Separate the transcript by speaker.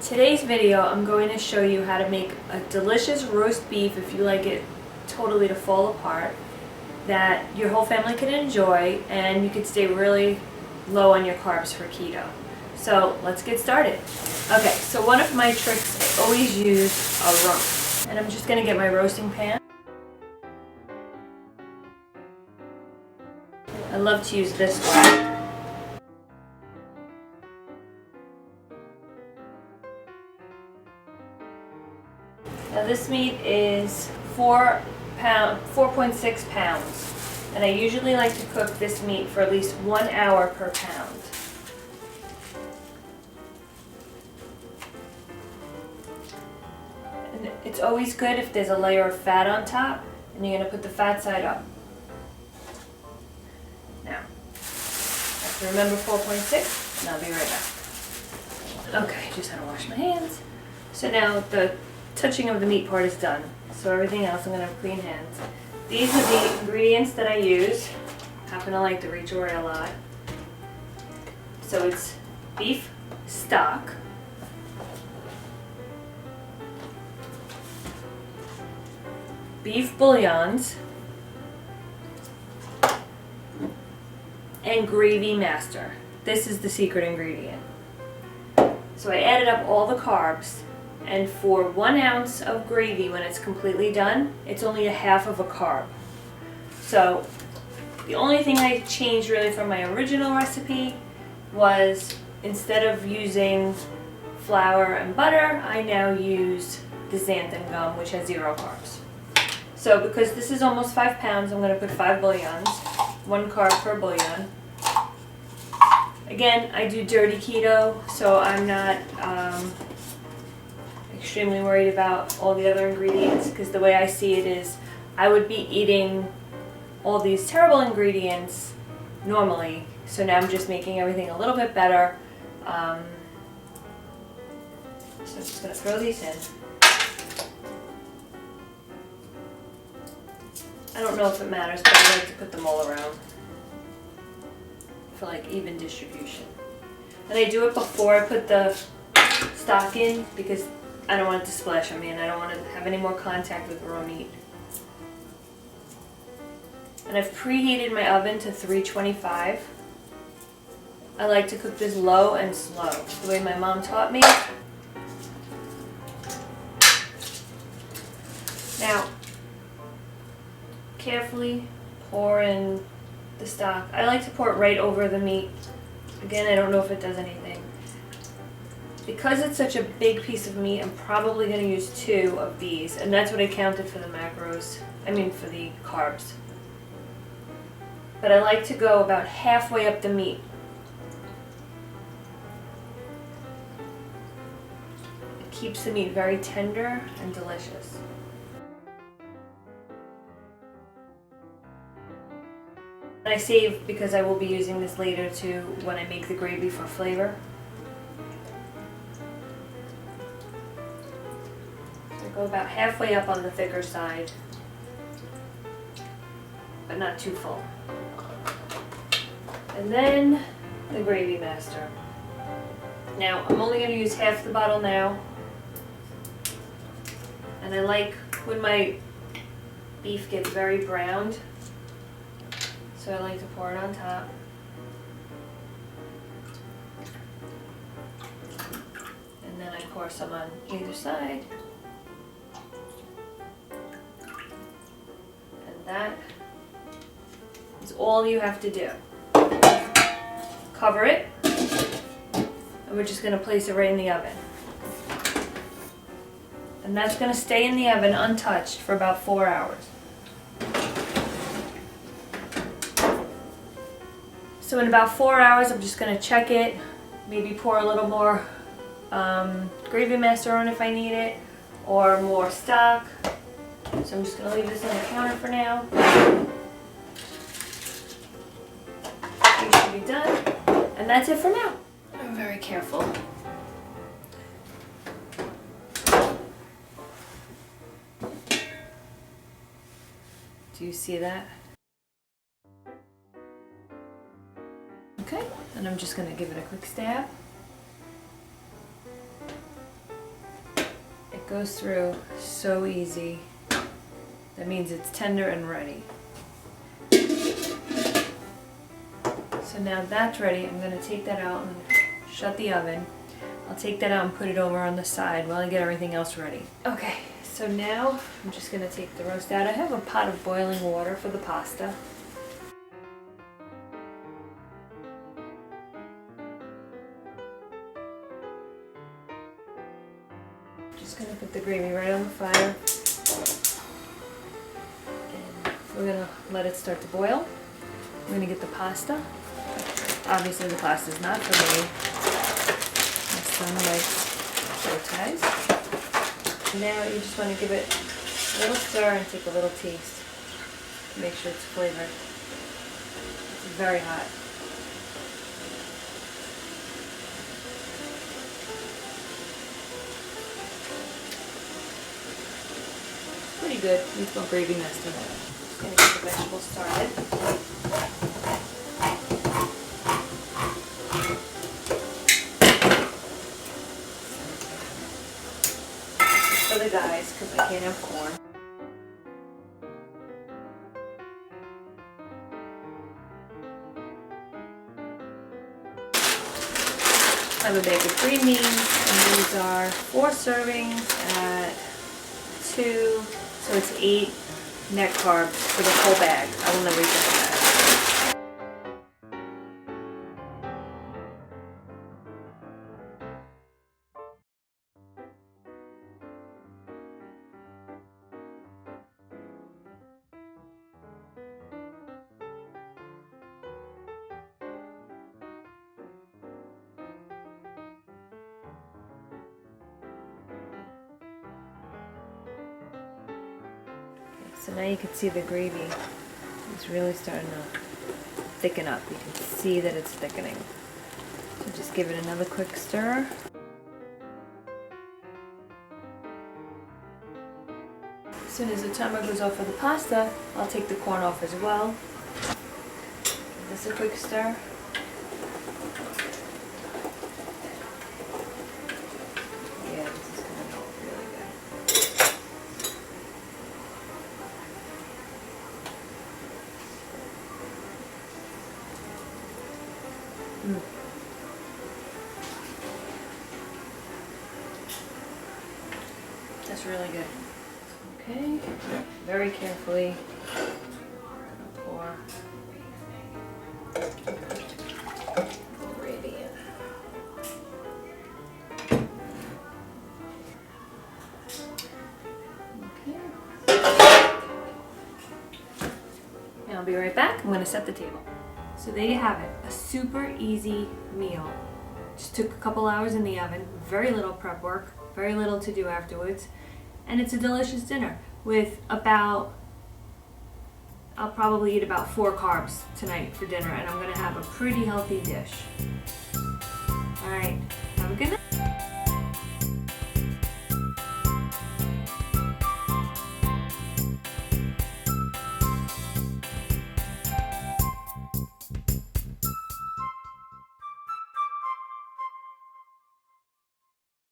Speaker 1: Today's video, I'm going to show you how to make a delicious roast beef, if you like it totally to fall apart, that your whole family can enjoy and you can stay really low on your carbs for keto. So let's get started. Okay, so one of my tricks, I always use a roast. And I'm just going to get my roasting pan. I love to use this one. Now this meat is 4.6 pounds, and I usually like to cook this meat for at least 1 hour per pound. And it's always good if there's a layer of fat on top, and you're going to put the fat side up. Now, I have to remember 4.6, and I'll be right back. Okay, just had to wash my hands. So now the touching of the meat part is done. So everything else I'm going to have clean hands. These are the ingredients that I use. I happen to like the Reach Away a lot. So it's beef stock, beef bouillons, and gravy master. This is the secret ingredient. So I added up all the carbs, and for 1 ounce of gravy, when it's completely done, it's only a half of a carb. So the only thing I changed really from my original recipe was, instead of using flour and butter, I now use the xanthan gum, which has 0 carbs. So because this is almost 5 pounds, I'm going to put 5 bouillons, 1 carb per bouillon. Again, I do dirty keto, so I'm not extremely worried about all the other ingredients, because the way I see it is I would be eating all these terrible ingredients normally, so now I'm just making everything a little bit better. So I'm just going to throw these in. I don't know if it matters, but I like to put them all around for like even distribution. And I do it before I put the stock in, because I don't want it to splash on me and I don't want to have any more contact with raw meat. And I've preheated my oven to 325. I like to cook this low and slow, the way my mom taught me. Now, carefully pour in the stock. I like to pour it right over the meat. Again, I don't know if it does anything. Because it's such a big piece of meat, I'm probably going to use 2 of these, and that's what I counted for the macros, for the carbs. But I like to go about halfway up the meat. It keeps the meat very tender and delicious. And I save, because I will be using this later too when I make the gravy for flavor. So I go about halfway up on the thicker side, but not too full. And then the gravy master. Now I'm only going to use half the bottle now. And I like when my beef gets very browned, so I like to pour it on top. And then I pour some on either side. And that is all you have to do. Cover it, and we're just going to place it right in the oven. And that's going to stay in the oven untouched for about 4 hours. So in about 4 hours, I'm just going to check it, maybe pour a little more gravy master on if I need it, or more stock. So I'm just going to leave this on the counter for now. It should be done. And that's it for now. I'm very careful. Do you see that? Okay, and I'm just going to give it a quick stab. Goes through so easy. That means it's tender and ready. So now that's ready. I'm going to take that out and shut the oven. I'll take that out and put it over on the side while I get everything else ready. Okay, so now I'm just going to take the roast out. I have a pot of boiling water for the pasta. Just going to put the gravy right on the fire. And we're going to let it start to boil. We're going to get the pasta. Obviously the pasta is not for me. My son likes bow ties. Now you just want to give it a little stir and take a little taste to make sure it's flavored. It's very hot. Pretty good. Needs more gravy next to that. Just going to get the vegetables started. For the guys, because I can't have corn. I have a bag of green beans, and these are 4 servings at 2, so it's 8 net carbs for the whole bag. I will never eat that bag. So now you can see the gravy is really starting to thicken up. You can see that it's thickening. So just give it another quick stir. As soon as the timer goes off for the pasta, I'll take the corn off as well. Give this a quick stir. Yeah, this is coming out really good. That's really good. Okay, very carefully pour gravy in. Okay. And I'll be right back. I'm going to set the table. So there you have it, a super easy meal. Just took a couple hours in the oven, very little prep work, very little to do afterwards, and it's a delicious dinner with I'll probably eat about 4 carbs tonight for dinner, and I'm gonna have a pretty healthy dish. All right,